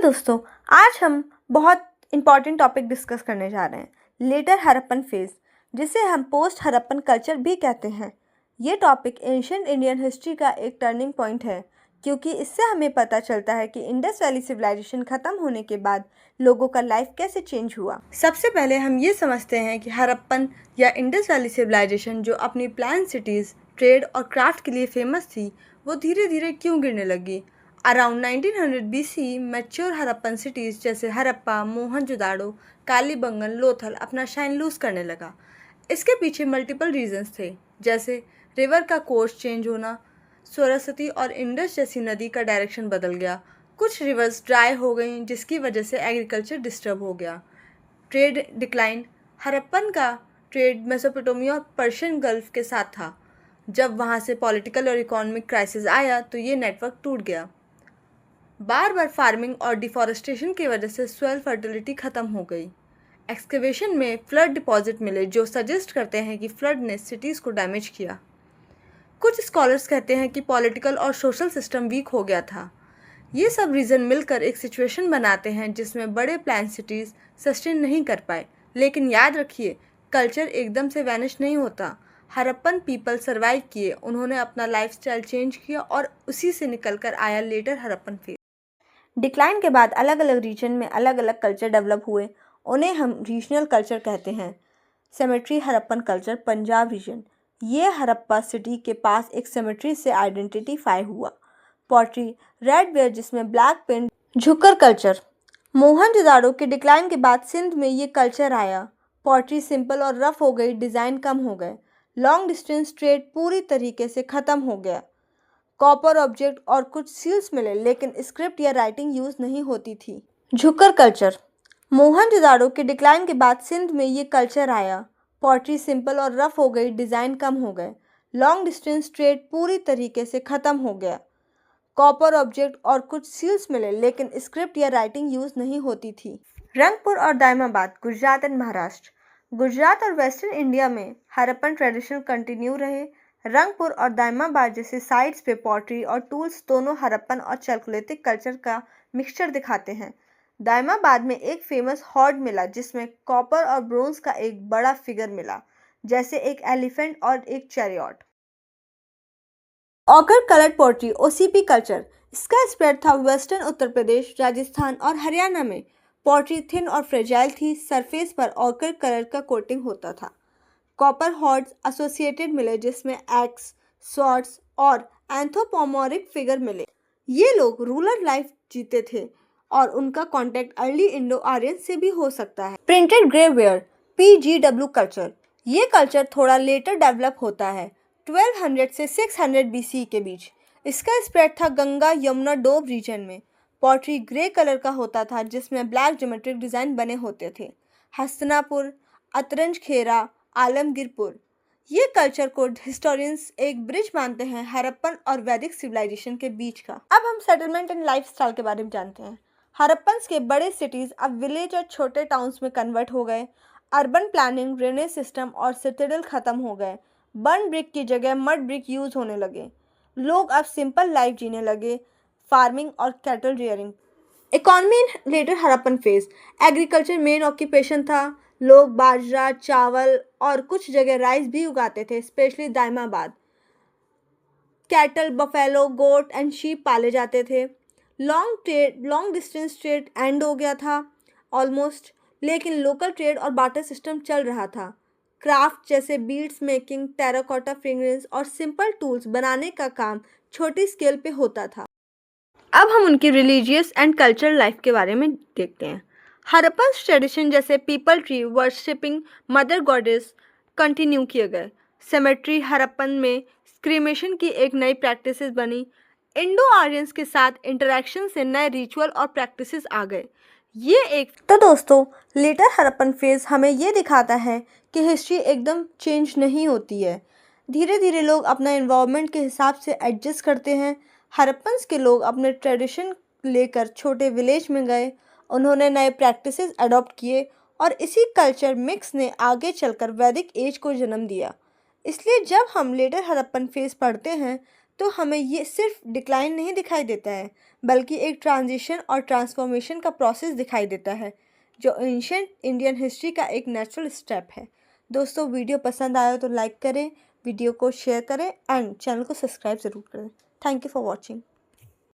दोस्तों, आज हम बहुत इम्पॉर्टेंट टॉपिक डिस्कस करने जा रहे हैं, लेटर हड़प्पन फेज, जिसे हम पोस्ट हड़प्पन कल्चर भी कहते हैं। ये टॉपिक एंशियंट इंडियन हिस्ट्री का एक टर्निंग पॉइंट है, क्योंकि इससे हमें पता चलता है कि इंडस वैली सिविलाइजेशन ख़त्म होने के बाद लोगों का लाइफ कैसे चेंज हुआ। सबसे पहले हम ये समझते हैं कि हड़प्पन या इंडस वैली सिविलाइजेशन, जो अपनी प्लान सिटीज़, ट्रेड और क्राफ्ट के लिए फेमस थी, वो धीरे धीरे क्यों गिरने लगी। Around 1900 BC mature Harappan cities जैसे हड़प्पा, मोहनजोदाड़ो, कालीबंगन, लोथल अपना शाइन लूज करने लगा। इसके पीछे मल्टीपल रीजंस थे, जैसे रिवर का कोर्स चेंज होना, सरस्वती और इंडस जैसी नदी का डायरेक्शन बदल गया, कुछ रिवर्स ड्राई हो गई जिसकी वजह से एग्रीकल्चर डिस्टर्ब हो गया, ट्रेड डिक्लाइन। हड़प्पन का ट्रेड मेसोपोटामिया और पर्शियन गल्फ के साथ था। जब वहाँ से पॉलिटिकल और इकोनॉमिक क्राइसिस आया तो ये नेटवर्क टूट गया। बार बार फार्मिंग और डिफॉरेस्टेशन की वजह से सॉइल फर्टिलिटी ख़त्म हो गई। एक्सकेवेशन में फ्लड डिपॉजिट मिले जो सजेस्ट करते हैं कि फ्लड ने सिटीज़ को डैमेज किया। कुछ स्कॉलर्स कहते हैं कि पॉलिटिकल और सोशल सिस्टम वीक हो गया था। ये सब रीज़न मिलकर एक सिचुएशन बनाते हैं जिसमें बड़े प्लान सिटीज़ सस्टेन नहीं कर पाए। लेकिन याद रखिए, कल्चर एकदम से वैनिश नहीं होता। हड़प्पन पीपल सर्वाइव किए, उन्होंने अपना लाइफस्टाइल चेंज किया और उसी से निकलकर आया लेटर हड़प्पन फेज। डिक्लाइन के बाद अलग अलग रीजन में अलग अलग कल्चर डेवलप हुए, उन्हें हम रीजनल कल्चर कहते हैं। Cemetery Harappan culture Punjab region, ये हड़प्पा सिटी के पास एक सेमेट्री से आइडेंटिफाई हुआ। पॉटरी रेड वेयर जिसमें ब्लैक पेंट, झुक्कर कल्चर। मोहनजोदाड़ो के डिक्लाइन के बाद सिंध में ये कल्चर आया। पॉटरी सिंपल और रफ हो गई, डिज़ाइन कम हो गए, लॉन्ग डिस्टेंस ट्रेड पूरी तरीके से ख़त्म हो गया। कॉपर ऑब्जेक्ट और कुछ सील्स मिले, लेकिन स्क्रिप्ट या राइटिंग यूज़ नहीं होती थी। झुक्कर कल्चर, मोहनजोदाड़ो के डिक्लाइन के बाद सिंध में ये कल्चर आया। पॉटरी सिंपल और रफ हो गई, डिज़ाइन कम हो गए, लॉन्ग डिस्टेंस ट्रेड पूरी तरीके से ख़त्म हो गया। कॉपर ऑब्जेक्ट और कुछ सील्स मिले, लेकिन स्क्रिप्ट या राइटिंग यूज़ नहीं होती थी। रंगपुर और दाइमाबाद, गुजरात एंड महाराष्ट्र। गुजरात और वेस्टर्न इंडिया में हड़प्पन ट्रेडिशन कंटिन्यू रहे। रंगपुर और दाइमाबाद जैसे साइट्स पे पॉटरी और टूल्स दोनों हड़प्पन और चैल्कोलिथिक कल्चर का मिक्सचर दिखाते हैं। दाइमाबाद में एक फेमस हॉर्ड मिला जिसमें कॉपर और ब्रोंज का एक बड़ा फिगर मिला, जैसे एक एलिफेंट और एक chariot. Occur coloured pottery OCP culture, इसका स्प्रेड था वेस्टर्न उत्तर प्रदेश, राजस्थान और हरियाणा में। पॉटरी थिन और फ्रेजाइल थी, सरफेस पर ऑकर कलर का कोटिंग होता था। कॉपर हॉर्ड्स एसोसिएटेड मिले जिसमें एक्स, स्वॉर्ड्स और एंथ्रोपोमॉर्फिक फिगर मिले। ये लोग रूरल लाइफ जीते थे और उनका कांटेक्ट अर्ली इंडो आर्यन से भी हो सकता है। प्रिंटेड ग्रेवेयर पीजीडब्ल्यू कल्चर, ये कल्चर थोड़ा लेटर डेवलप होता है, 1200 से 600 BC के बीच। इसका स्प्रेड था गंगा यमुना डोब रीजन में। पॉटरी ग्रे कलर का होता था जिसमें ब्लैक ज्योमेट्रिक डिज़ाइन बने होते थे। हस्तिनापुर, अतरंज खेरा, आलमगीरपुर, ये कल्चर को हिस्टोरियंस एक ब्रिज मानते हैं हड़प्पन और वैदिक सिविलाइजेशन के बीच का। अब हम सेटलमेंट एंड लाइफस्टाइल के बारे में जानते हैं। हड़प्पन्स के बड़े सिटीज़ अब विलेज और छोटे टाउन्स में कन्वर्ट हो गए। अर्बन प्लानिंग, ड्रेनेज सिस्टम और सिटाडेल ख़त्म हो गए। बर्न ब्रिक की जगह मड ब्रिक यूज़ होने लगे। लोग अब सिंपल लाइफ जीने लगे, फार्मिंग और cattle rearing. Economy in later Harappan phase, agriculture main occupation था। लोग बाजरा, चावल और कुछ जगह राइस भी उगाते थे, specially Daimabad. Cattle, buffalo, goat and sheep पाले जाते थे। लॉन्ग डिस्टेंस ट्रेड एंड हो गया था ऑलमोस्ट, लेकिन लोकल ट्रेड और बार्टर सिस्टम चल रहा था। क्राफ्ट जैसे बीड्स मेकिंग, टेराकोटा फिंगरिंग्स और सिंपल टूल्स बनाने का काम छोटी स्केल पे होता था। अब हम उनकी रिलीजियस एंड कल्चरल लाइफ के बारे में देखते हैं। हड़प्पन ट्रेडिशन जैसे people tree worshipping mother goddess continue किए गए। सेमेट्री हड़प्पन में क्रीमेशन की एक नई प्रैक्टिसेस बनी। इंडो आर्यंस के साथ इंटरेक्शन से नए रिचुअल और प्रैक्टिसेस आ गए। ये एक तो दोस्तों, लेटर हड़प्पन फेज हमें ये दिखाता है कि हिस्ट्री एकदम चेंज नहीं होती है। धीरे धीरे लोग अपना एनवायरनमेंट के हिसाब से एडजस्ट करते हैं। हड़प्पन्स के लोग अपने ट्रेडिशन लेकर छोटे विलेज में गए, उन्होंने नए प्रैक्टिसेस अडॉप्ट किए और इसी कल्चर मिक्स ने आगे चलकर वैदिक एज को जन्म दिया। इसलिए जब हम लेटर हड़प्पन फेज पढ़ते हैं तो हमें ये सिर्फ डिक्लाइन नहीं दिखाई देता है, बल्कि एक ट्रांजिशन और ट्रांसफॉर्मेशन का प्रोसेस दिखाई देता है, जो एंशिएंट इंडियन हिस्ट्री का एक नेचुरल स्टेप है। दोस्तों, वीडियो पसंद आया तो लाइक करें, वीडियो को शेयर करें एंड चैनल को सब्सक्राइब ज़रूर करें। Thank you for watching.